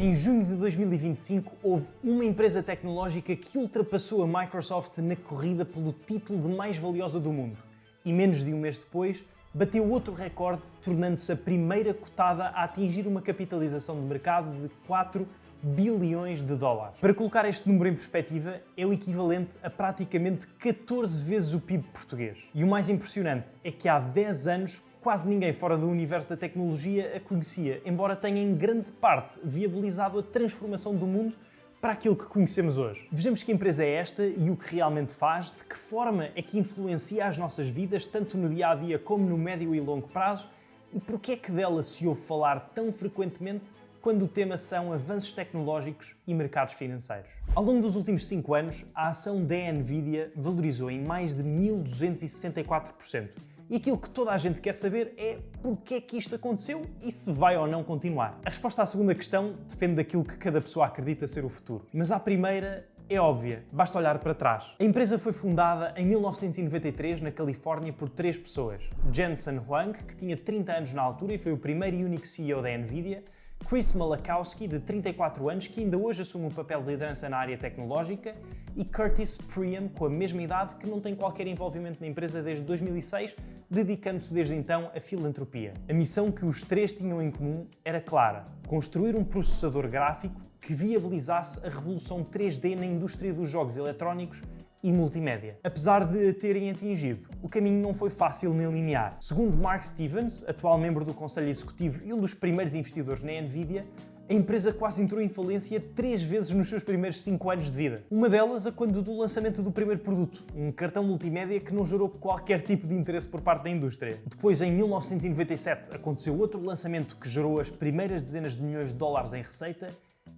Em junho de 2025, houve uma empresa tecnológica que ultrapassou a Microsoft na corrida pelo título de mais valiosa do mundo. E menos de um mês depois, bateu outro recorde, tornando-se a primeira cotada a atingir uma capitalização de mercado de 4 bilhões de dólares. Para colocar este número em perspectiva, é o equivalente a praticamente 14 vezes o PIB português. E o mais impressionante é que há 10 anos quase ninguém fora do universo da tecnologia a conhecia, embora tenha em grande parte viabilizado a transformação do mundo para aquilo que conhecemos hoje. Vejamos que empresa é esta e o que realmente faz, de que forma é que influencia as nossas vidas, tanto no dia-a-dia como no médio e longo prazo, e porque é que dela se ouve falar tão frequentemente quando o tema são avanços tecnológicos e mercados financeiros. Ao longo dos últimos 5 anos, a ação da Nvidia valorizou em mais de 1264%. E aquilo que toda a gente quer saber é porque é que isto aconteceu e se vai ou não continuar. A resposta à segunda questão depende daquilo que cada pessoa acredita ser o futuro. Mas à primeira é óbvia, basta olhar para trás. A empresa foi fundada em 1993 na Califórnia por 3 pessoas. Jensen Huang, que tinha 30 anos na altura e foi o primeiro e único CEO da Nvidia, Chris Malachowski, de 34 anos, que ainda hoje assume um papel de liderança na área tecnológica, e Curtis Priam, com a mesma idade, que não tem qualquer envolvimento na empresa desde 2006, dedicando-se desde então à filantropia. A missão que os 3 tinham em comum era clara: construir um processador gráfico que viabilizasse a revolução 3D na indústria dos jogos eletrónicos e multimédia. Apesar de a terem atingido, o caminho não foi fácil nem linear. Segundo Mark Stevens, atual membro do Conselho Executivo e um dos primeiros investidores na Nvidia, a empresa quase entrou em falência 3 vezes nos seus primeiros 5 anos de vida. Uma delas a quando do lançamento do primeiro produto, um cartão multimédia que não gerou qualquer tipo de interesse por parte da indústria. Depois, em 1997, aconteceu outro lançamento que gerou as primeiras dezenas de milhões de dólares em receita.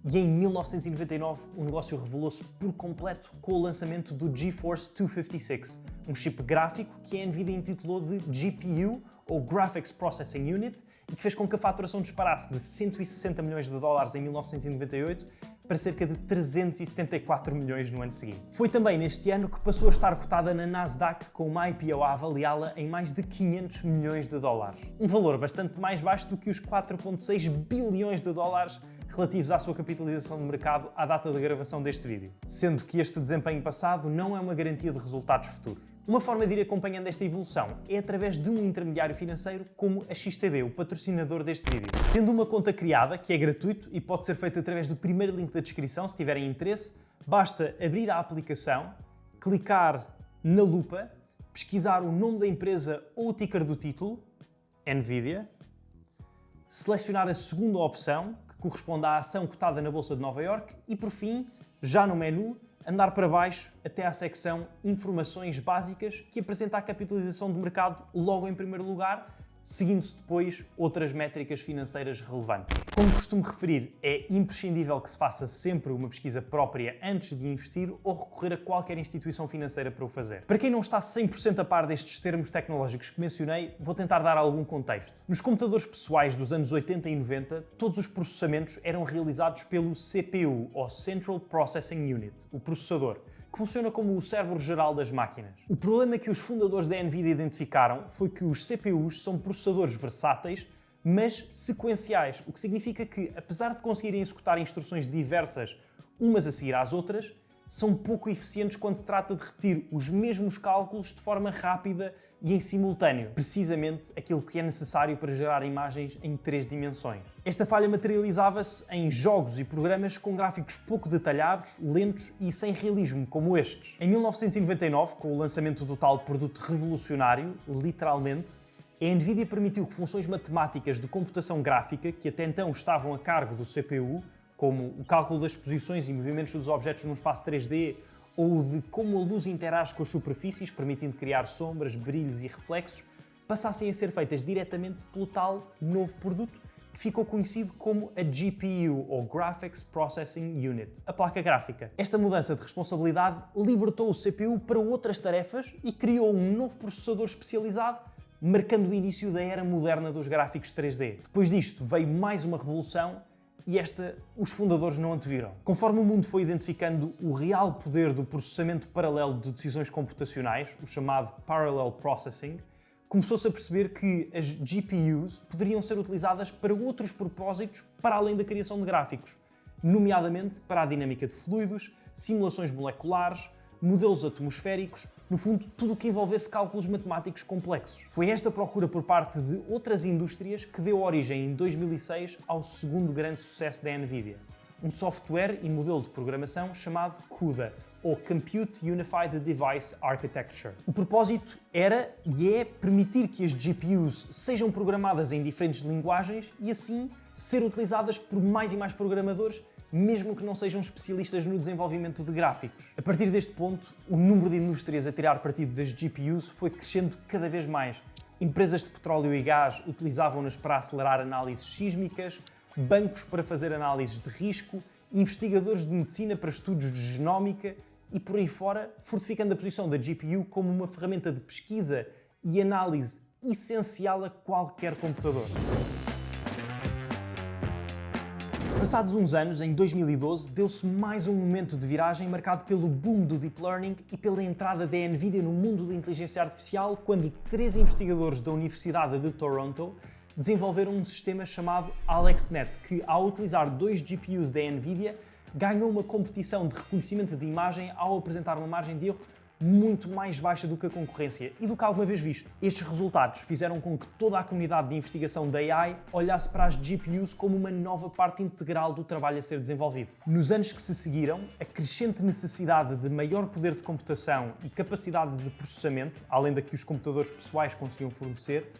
E em 1999 o negócio revelou-se por completo com o lançamento do GeForce 256, um chip gráfico que a Nvidia intitulou de GPU, ou Graphics Processing Unit, e que fez com que a faturação disparasse de 160 milhões de dólares em 1998 para cerca de 374 milhões no ano seguinte. Foi também neste ano que passou a estar cotada na Nasdaq, com uma IPO a avaliá-la em mais de 500 milhões de dólares. Um valor bastante mais baixo do que os 4,6 bilhões de dólares relativos à sua capitalização de mercado à data da gravação deste vídeo, sendo que este desempenho passado não é uma garantia de resultados futuros. Uma forma de ir acompanhando esta evolução é através de um intermediário financeiro como a XTB, o patrocinador deste vídeo. Tendo uma conta criada, que é gratuito e pode ser feita através do primeiro link da descrição, se tiverem interesse, basta abrir a aplicação, clicar na lupa, pesquisar o nome da empresa ou o ticker do título, Nvidia, selecionar a segunda opção, corresponde à ação cotada na Bolsa de Nova Iorque, e por fim, já no menu, andar para baixo até à secção Informações Básicas, que apresenta a capitalização do mercado logo em primeiro lugar, seguindo-se depois outras métricas financeiras relevantes. Como costumo referir, é imprescindível que se faça sempre uma pesquisa própria antes de investir ou recorrer a qualquer instituição financeira para o fazer. Para quem não está 100% a par destes termos tecnológicos que mencionei, vou tentar dar algum contexto. Nos computadores pessoais dos anos 80 e 90, todos os processamentos eram realizados pelo CPU, ou Central Processing Unit, o processador, que funciona como o cérebro geral das máquinas. O problema que os fundadores da Nvidia identificaram foi que os CPUs são processadores versáteis, mas sequenciais, o que significa que, apesar de conseguirem executar instruções diversas umas a seguir às outras, são pouco eficientes quando se trata de repetir os mesmos cálculos de forma rápida e em simultâneo, precisamente aquilo que é necessário para gerar imagens em 3 dimensões. Esta falha materializava-se em jogos e programas com gráficos pouco detalhados, lentos e sem realismo, como estes. Em 1999, com o lançamento do tal produto revolucionário, literalmente, a Nvidia permitiu que funções matemáticas de computação gráfica, que até então estavam a cargo do CPU, como o cálculo das posições e movimentos dos objetos num espaço 3D, ou de como a luz interage com as superfícies, permitindo criar sombras, brilhos e reflexos, passassem a ser feitas diretamente pelo tal novo produto, que ficou conhecido como a GPU, ou Graphics Processing Unit, a placa gráfica. Esta mudança de responsabilidade libertou o CPU para outras tarefas e criou um novo processador especializado, marcando o início da era moderna dos gráficos 3D. Depois disto veio mais uma revolução, e esta os fundadores não anteviram. Conforme o mundo foi identificando o real poder do processamento paralelo de decisões computacionais, o chamado Parallel Processing, começou-se a perceber que as GPUs poderiam ser utilizadas para outros propósitos para além da criação de gráficos, nomeadamente para a dinâmica de fluidos, simulações moleculares, modelos atmosféricos, no fundo, tudo o que envolvesse cálculos matemáticos complexos. Foi esta procura por parte de outras indústrias que deu origem em 2006 ao segundo grande sucesso da NVIDIA, um software e modelo de programação chamado CUDA, ou Compute Unified Device Architecture. O propósito era e é permitir que as GPUs sejam programadas em diferentes linguagens e assim ser utilizadas por mais e mais programadores, mesmo que não sejam especialistas no desenvolvimento de gráficos. A partir deste ponto, o número de indústrias a tirar partido das GPUs foi crescendo cada vez mais. Empresas de petróleo e gás utilizavam-nas para acelerar análises sísmicas, bancos para fazer análises de risco, investigadores de medicina para estudos de genómica e por aí fora, fortificando a posição da GPU como uma ferramenta de pesquisa e análise essencial a qualquer computador. Passados uns anos, em 2012, deu-se mais um momento de viragem marcado pelo boom do Deep Learning e pela entrada da NVIDIA no mundo da inteligência artificial, quando 3 investigadores da Universidade de Toronto desenvolveram um sistema chamado AlexNet, que, ao utilizar 2 GPUs da NVIDIA, ganhou uma competição de reconhecimento de imagem ao apresentar uma margem de erro muito mais baixa do que a concorrência e do que alguma vez visto. Estes resultados fizeram com que toda a comunidade de investigação da AI olhasse para as GPUs como uma nova parte integral do trabalho a ser desenvolvido. Nos anos que se seguiram, a crescente necessidade de maior poder de computação e capacidade de processamento, além da que os computadores pessoais conseguiam fornecer,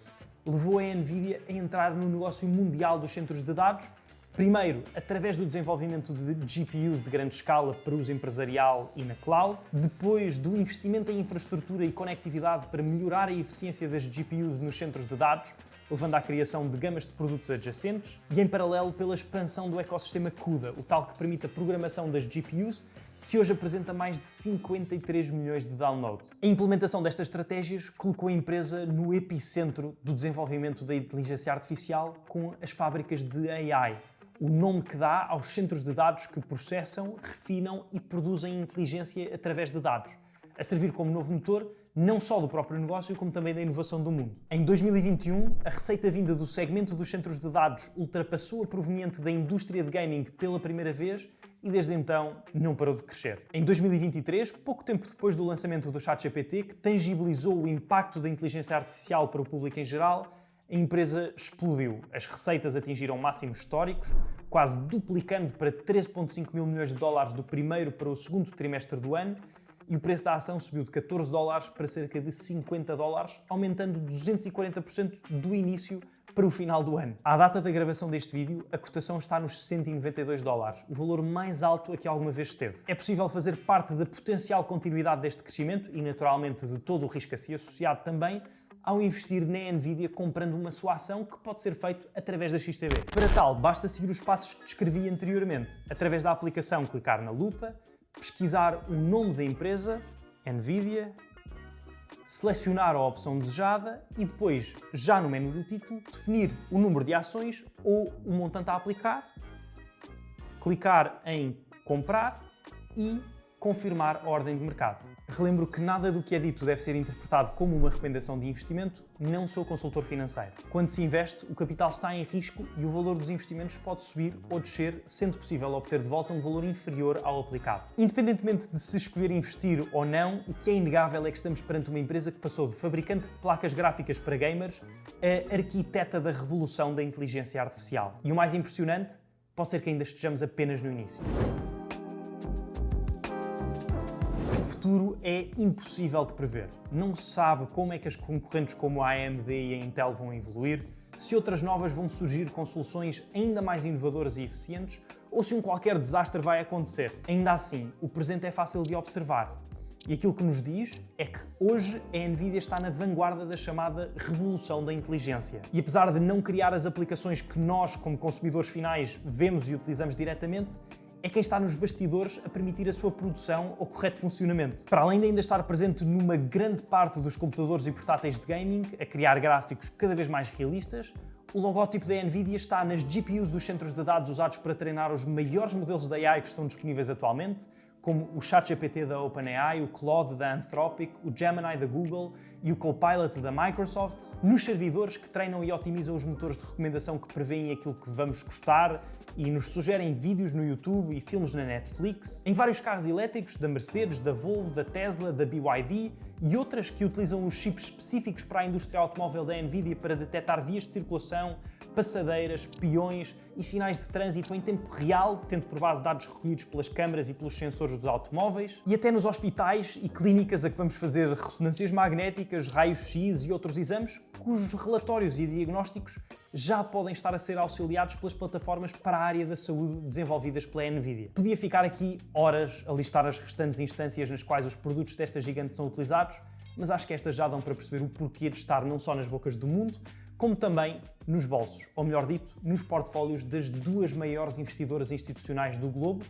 levou a NVIDIA a entrar no negócio mundial dos centros de dados, primeiro através do desenvolvimento de GPUs de grande escala para uso empresarial e na cloud, depois do investimento em infraestrutura e conectividade para melhorar a eficiência das GPUs nos centros de dados, levando à criação de gamas de produtos adjacentes, e em paralelo pela expansão do ecossistema CUDA, o tal que permite a programação das GPUs, que hoje apresenta mais de 53 milhões de downloads. A implementação destas estratégias colocou a empresa no epicentro do desenvolvimento da inteligência artificial com as fábricas de AI, o nome que dá aos centros de dados que processam, refinam e produzem inteligência através de dados, a servir como novo motor não só do próprio negócio, como também da inovação do mundo. Em 2021, a receita vinda do segmento dos centros de dados ultrapassou a proveniente da indústria de gaming pela primeira vez e desde então não parou de crescer. Em 2023, pouco tempo depois do lançamento do ChatGPT, que tangibilizou o impacto da inteligência artificial para o público em geral, a empresa explodiu. As receitas atingiram máximos históricos, quase duplicando para 13,5 mil milhões de dólares do primeiro para o segundo trimestre do ano, e o preço da ação subiu de 14 dólares para cerca de 50 dólares, aumentando 240% do início para o final do ano. À data da gravação deste vídeo, a cotação está nos 192 dólares, o valor mais alto a que alguma vez esteve. É possível fazer parte da potencial continuidade deste crescimento e, naturalmente, de todo o risco a si associado também, ao investir na NVIDIA comprando uma sua ação, que pode ser feito através da XTB. Para tal, basta seguir os passos que descrevi anteriormente. Através da aplicação, clicar na lupa, pesquisar o nome da empresa, NVIDIA, selecionar a opção desejada e depois, já no menu do título, definir o número de ações ou o montante a aplicar, clicar em comprar e confirmar a ordem de mercado. Relembro que nada do que é dito deve ser interpretado como uma recomendação de investimento, não sou consultor financeiro. Quando se investe, o capital está em risco e o valor dos investimentos pode subir ou descer, sendo possível obter de volta um valor inferior ao aplicado. Independentemente de se escolher investir ou não, o que é inegável é que estamos perante uma empresa que passou de fabricante de placas gráficas para gamers a arquiteta da revolução da inteligência artificial. E o mais impressionante, pode ser que ainda estejamos apenas no início. O futuro é impossível de prever. Não se sabe como é que as concorrentes como a AMD e a Intel vão evoluir, se outras novas vão surgir com soluções ainda mais inovadoras e eficientes, ou se um qualquer desastre vai acontecer. Ainda assim, o presente é fácil de observar. E aquilo que nos diz é que hoje a NVIDIA está na vanguarda da chamada revolução da inteligência. E apesar de não criar as aplicações que nós, como consumidores finais, vemos e utilizamos diretamente, é quem está nos bastidores a permitir a sua produção ou correto funcionamento. Para além de ainda estar presente numa grande parte dos computadores e portáteis de gaming, a criar gráficos cada vez mais realistas, o logótipo da NVIDIA está nas GPUs dos centros de dados usados para treinar os maiores modelos de AI que estão disponíveis atualmente, como o ChatGPT da OpenAI, o Claude da Anthropic, o Gemini da Google e o Copilot da Microsoft, nos servidores que treinam e otimizam os motores de recomendação que prevêem aquilo que vamos gostar e nos sugerem vídeos no YouTube e filmes na Netflix, em vários carros elétricos da Mercedes, da Volvo, da Tesla, da BYD e outras que utilizam os chips específicos para a indústria automóvel da Nvidia para detectar vias de circulação, passadeiras, peões e sinais de trânsito em tempo real, tendo por base dados recolhidos pelas câmaras e pelos sensores dos automóveis, e até nos hospitais e clínicas a que vamos fazer ressonâncias magnéticas, raios-x e outros exames, cujos relatórios e diagnósticos já podem estar a ser auxiliados pelas plataformas para a área da saúde desenvolvidas pela Nvidia. Podia ficar aqui horas a listar as restantes instâncias nas quais os produtos desta gigante são utilizados, mas acho que estas já dão para perceber o porquê de estar não só nas bocas do mundo, como também nos bolsos, ou melhor dito, nos portfólios das duas maiores investidoras institucionais do globo,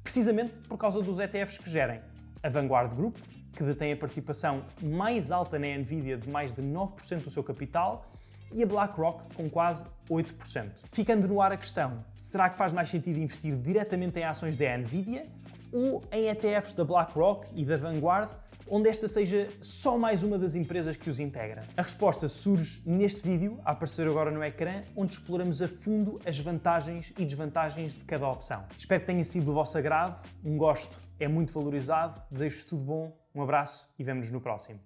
precisamente por causa dos ETFs que gerem. A Vanguard Group, que detém a participação mais alta na Nvidia de mais de 9% do seu capital, e a BlackRock com quase 8%. Ficando no ar a questão, será que faz mais sentido investir diretamente em ações da Nvidia ou em ETFs da BlackRock e da Vanguard, onde esta seja só mais uma das empresas que os integra? A resposta surge neste vídeo, a aparecer agora no ecrã, onde exploramos a fundo as vantagens e desvantagens de cada opção. Espero que tenha sido do vosso agrado, um gosto é muito valorizado, desejo-vos tudo bom, um abraço e vemo-nos no próximo.